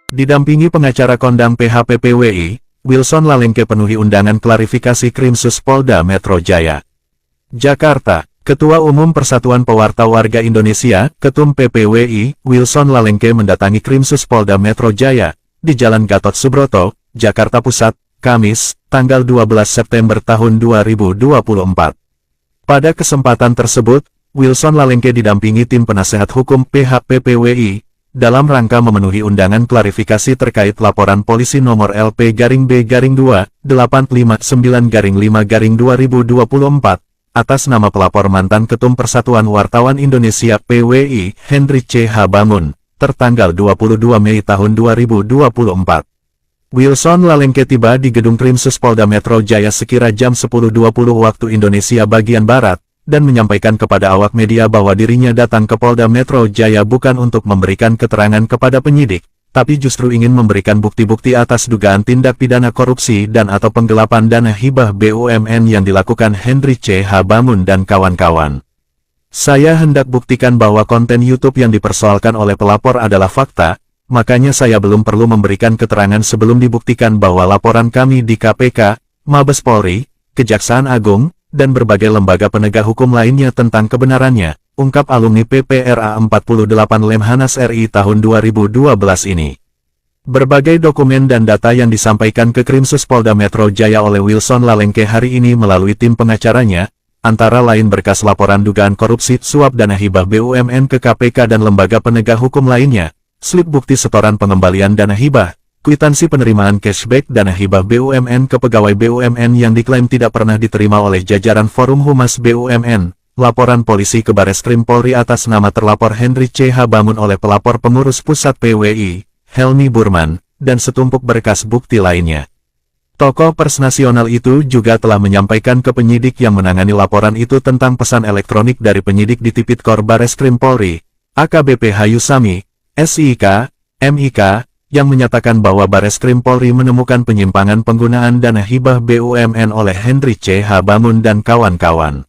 Didampingi pengacara kondang PHPPWI, Wilson Lalengke penuhi undangan klarifikasi Krimsus Polda Metro Jaya. Jakarta, Ketua Umum Persatuan Pewarta Warga Indonesia, Ketum PPWI, Wilson Lalengke mendatangi Krimsus Polda Metro Jaya, di Jalan Gatot Subroto, Jakarta Pusat, Kamis, tanggal 12 September tahun 2024. Pada kesempatan tersebut, Wilson Lalengke didampingi tim penasehat hukum PHPPWI, dalam rangka memenuhi undangan klarifikasi terkait laporan polisi nomor LP-B-289-5-2024, atas nama pelapor mantan Ketum Persatuan Wartawan Indonesia PWI, Hendrik C. H. Bamun, tertanggal 22 Mei tahun 2024. Wilson Lalengke tiba di gedung Krimsus Polda Metro Jaya sekira jam 10.20 waktu Indonesia bagian Barat, dan menyampaikan kepada awak media bahwa dirinya datang ke Polda Metro Jaya bukan untuk memberikan keterangan kepada penyidik, tapi justru ingin memberikan bukti-bukti atas dugaan tindak pidana korupsi dan atau penggelapan dana hibah BUMN yang dilakukan Hendrik C. H. Bamun dan kawan-kawan. Saya hendak buktikan bahwa konten YouTube yang dipersoalkan oleh pelapor adalah fakta, makanya saya belum perlu memberikan keterangan sebelum dibuktikan bahwa laporan kami di KPK, Mabes Polri, Kejaksaan Agung, dan berbagai lembaga penegak hukum lainnya tentang kebenarannya, ungkap alumni PPRA 48 Lemhanas RI tahun 2012 ini. Berbagai dokumen dan data yang disampaikan ke Krimsus Polda Metro Jaya oleh Wilson Lalengke hari ini melalui tim pengacaranya, antara lain berkas laporan dugaan korupsi suap dana hibah BUMN ke KPK dan lembaga penegak hukum lainnya, slip bukti setoran pengembalian dana hibah, kwitansi penerimaan cashback dana hibah BUMN ke pegawai BUMN yang diklaim tidak pernah diterima oleh jajaran Forum Humas BUMN, laporan polisi ke Bareskrim Polri atas nama terlapor Hendrik C. H. Bamun oleh pelapor pengurus pusat PWI, Helmi Burman, dan setumpuk berkas bukti lainnya. Tokoh pers nasional itu juga telah menyampaikan ke penyidik yang menangani laporan itu tentang pesan elektronik dari penyidik di Tipikor Bareskrim Polri, AKBP Hayusami, SIK, MIK, yang menyatakan bahwa Bareskrim Polri menemukan penyimpangan penggunaan dana hibah BUMN oleh Hendrik C. H. Bamun dan kawan-kawan.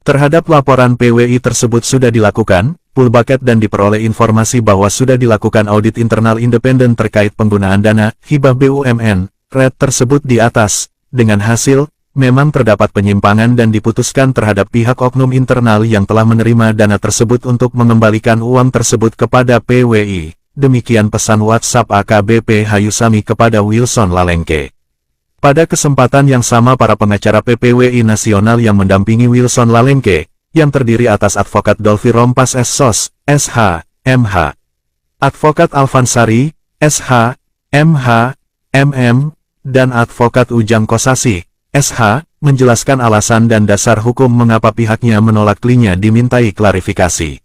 Terhadap laporan PWI tersebut sudah dilakukan pull bucket dan diperoleh informasi bahwa sudah dilakukan audit internal independen terkait penggunaan dana hibah BUMN, red tersebut di atas, dengan hasil, memang terdapat penyimpangan dan diputuskan terhadap pihak oknum internal yang telah menerima dana tersebut untuk mengembalikan uang tersebut kepada PWI. Demikian pesan WhatsApp AKBP Hayusami kepada Wilson Lalengke. Pada kesempatan yang sama para pengacara PPWI nasional yang mendampingi Wilson Lalengke, yang terdiri atas Advokat Dolfi Rompas SSOS, SH, MH, Advokat Alfansari, SH, MH, MM, dan Advokat Ujang Kosasi, SH, menjelaskan alasan dan dasar hukum mengapa pihaknya menolak kliennya dimintai klarifikasi.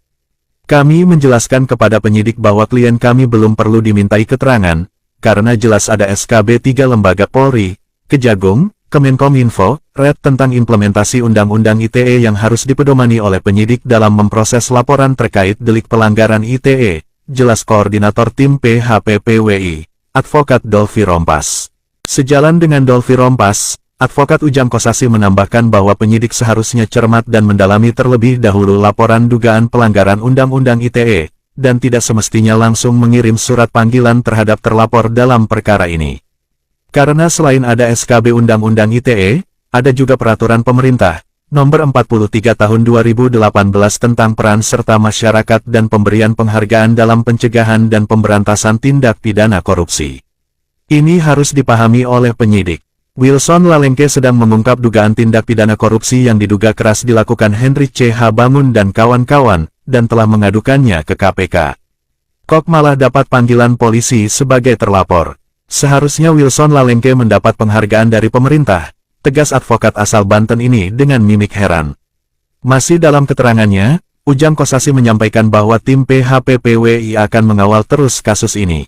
Kami menjelaskan kepada penyidik bahwa klien kami belum perlu dimintai keterangan, karena jelas ada SKB 3 Lembaga Polri, Kejagung, Kemenkominfo, Red tentang implementasi Undang-Undang ITE yang harus dipedomani oleh penyidik dalam memproses laporan terkait delik pelanggaran ITE, jelas Koordinator Tim PHPPWI, Advokat Dolfi Rompas. Sejalan dengan Dolfi Rompas, Advokat Ujang Kosasi menambahkan bahwa penyidik seharusnya cermat dan mendalami terlebih dahulu laporan dugaan pelanggaran Undang-Undang ITE, dan tidak semestinya langsung mengirim surat panggilan terhadap terlapor dalam perkara ini. Karena selain ada SKB Undang-Undang ITE, ada juga Peraturan Pemerintah, Nomor 43 Tahun 2018 tentang peran serta masyarakat dan pemberian penghargaan dalam pencegahan dan pemberantasan tindak pidana korupsi. Ini harus dipahami oleh penyidik. Wilson Lalengke sedang mengungkap dugaan tindak pidana korupsi yang diduga keras dilakukan Hendrik C. H. Bamun dan kawan-kawan, dan telah mengadukannya ke KPK. Kok malah dapat panggilan polisi sebagai terlapor? Seharusnya Wilson Lalengke mendapat penghargaan dari pemerintah, tegas advokat asal Banten ini dengan mimik heran. Masih dalam keterangannya, Ujang Kosasi menyampaikan bahwa tim PHPPWI akan mengawal terus kasus ini.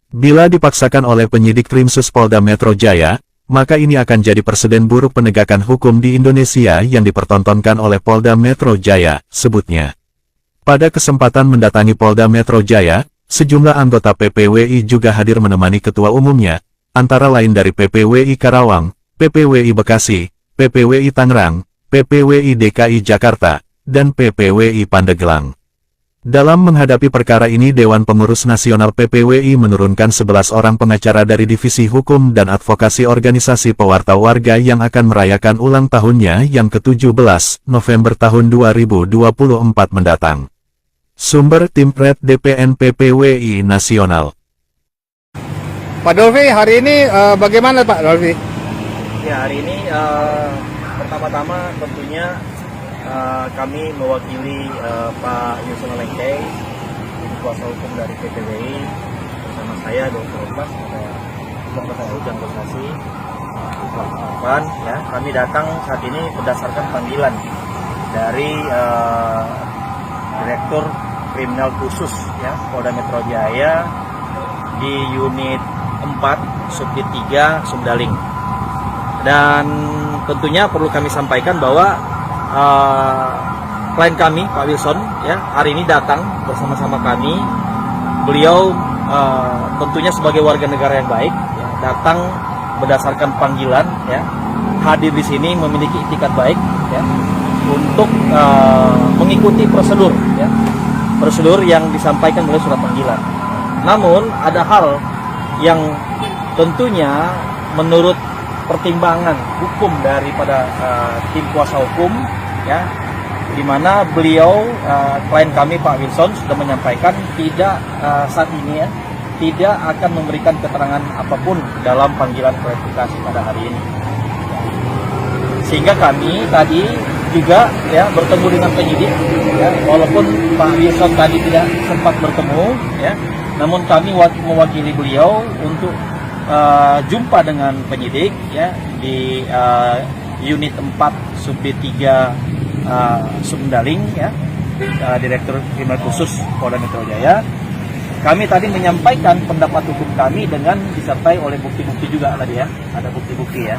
Bila dipaksakan oleh penyidik Krimsus Polda Metro Jaya, maka ini akan jadi presiden buruk penegakan hukum di Indonesia yang dipertontonkan oleh Polda Metro Jaya, sebutnya. Pada kesempatan mendatangi Polda Metro Jaya, sejumlah anggota PPWI juga hadir menemani ketua umumnya, antara lain dari PPWI Karawang, PPWI Bekasi, PPWI Tangerang, PPWI DKI Jakarta, dan PPWI Pandeglang. Dalam menghadapi perkara ini, Dewan Pengurus Nasional PPWI menurunkan 11 orang pengacara dari Divisi Hukum dan Advokasi Organisasi Pewarta Warga yang akan merayakan ulang tahunnya yang ke-17, November tahun 2024 mendatang. Sumber Tim Pred DPN PPWI Nasional. Pak Dolvi, hari ini bagaimana Pak Dolvi? Ya, hari ini pertama-tama tentunya kami mewakili Pak Yusuf Lengkei, kuasa hukum dari PPWI, bersama saya Dr. Obas, Ketua dan Organisasi Korban. Ya, kami datang saat ini berdasarkan panggilan dari Direktur Kriminal Khusus ya Polda Metro Jaya di unit 4 Subdit 3 Sumdaling. Dan tentunya perlu kami sampaikan bahwa klien kami Pak Wilson ya hari ini datang bersama-sama kami. Beliau tentunya sebagai warga negara yang baik ya, datang berdasarkan panggilan ya, hadir di sini memiliki itikat baik ya untuk mengikuti prosedur ya, prosedur yang disampaikan oleh surat panggilan. Namun ada hal yang tentunya menurut pertimbangan hukum daripada tim kuasa hukum ya, di mana beliau klien kami Pak Wilson sudah menyampaikan tidak saat ini ya tidak akan memberikan keterangan apapun dalam panggilan klarifikasi pada hari ini. Sehingga kami tadi juga ya bertemu dengan penyidik ya, walaupun Pak Wilson tadi tidak sempat bertemu ya, namun kami mewakili beliau untuk jumpa dengan penyidik ya di unit 4 Subdit 3 Sumdaling ya, Direktur Kriminal Khusus Polda Metro Jaya. Kami tadi menyampaikan pendapat hukum kami dengan disertai oleh bukti-bukti juga tadi ya, ada bukti-bukti ya,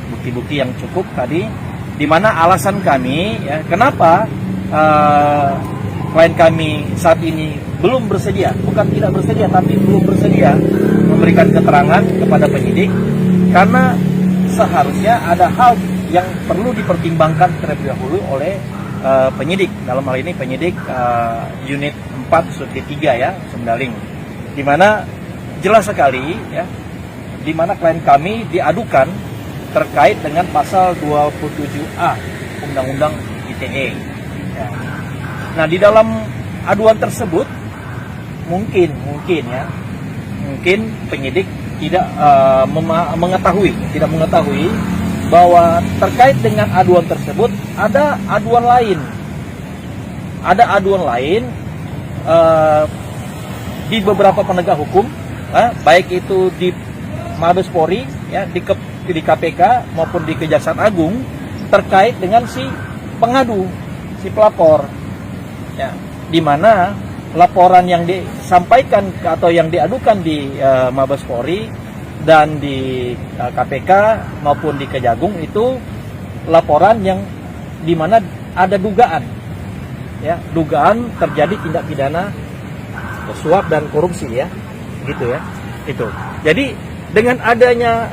bukti-bukti yang cukup tadi, di mana alasan kami ya kenapa klien kami saat ini belum bersedia, bukan tidak bersedia tapi belum bersedia memberikan keterangan kepada penyidik, karena seharusnya ada hal yang perlu dipertimbangkan terlebih dahulu oleh penyidik, dalam hal ini penyidik unit 4 Subdit 3 ya Sumdaling, di mana jelas sekali ya, di mana klien kami diadukan terkait dengan pasal 27A Undang-Undang ITE ya. Nah, di dalam aduan tersebut mungkin penyidik tidak mengetahui bahwa terkait dengan aduan tersebut ada aduan lain di beberapa penegak hukum baik itu di Mabes Polri ya, di KPK maupun di Kejaksaan Agung, terkait dengan si pengadu, si pelapor ya, di mana laporan yang disampaikan atau yang diadukan di Mabes Polri dan di KPK maupun di Kejagung itu laporan yang di mana ada dugaan ya, dugaan terjadi tindak pidana suap dan korupsi ya, gitu ya. Itu. Jadi dengan adanya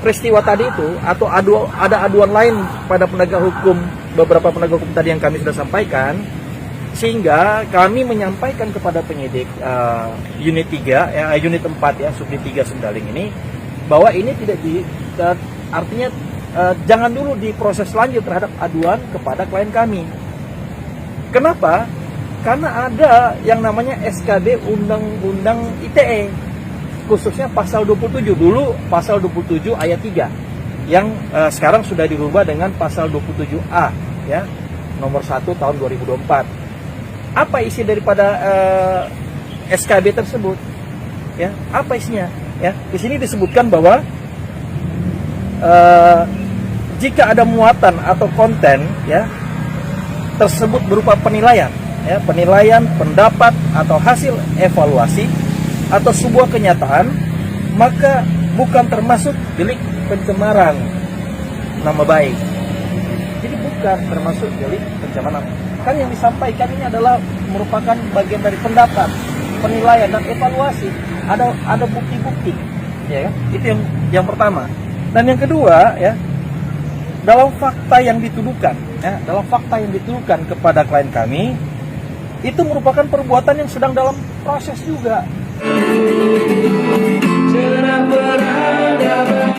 peristiwa tadi itu atau ada aduan lain pada penegak hukum, beberapa penegak hukum tadi yang kami sudah sampaikan, sehingga kami menyampaikan kepada penyidik unit 3 unit 4 ya Subdit 3 Sumdaling ini bahwa ini tidak artinya jangan dulu diproses lanjut terhadap aduan kepada klien kami. Kenapa? Karena ada yang namanya SKD Undang-Undang ITE, khususnya pasal 27, dulu pasal 27 ayat 3 yang sekarang sudah dirubah dengan pasal 27A ya nomor 1 tahun 2024. Apa isi daripada SKB tersebut? Ya, apa isinya? Ya, di sini disebutkan bahwa jika ada muatan atau konten ya tersebut berupa penilaian, ya, penilaian, pendapat atau hasil evaluasi atau sebuah kenyataan, maka bukan termasuk delik pencemaran nama baik. Jadi bukan termasuk delik pencemaran. Kan yang disampaikan ini adalah merupakan bagian dari pendapat, penilaian dan evaluasi. Ada bukti-bukti, ya kan? Itu yang pertama. Dan yang kedua, ya, dalam fakta yang dituduhkan, ya, dalam fakta yang dituduhkan kepada klien kami, itu merupakan perbuatan yang sedang dalam proses juga.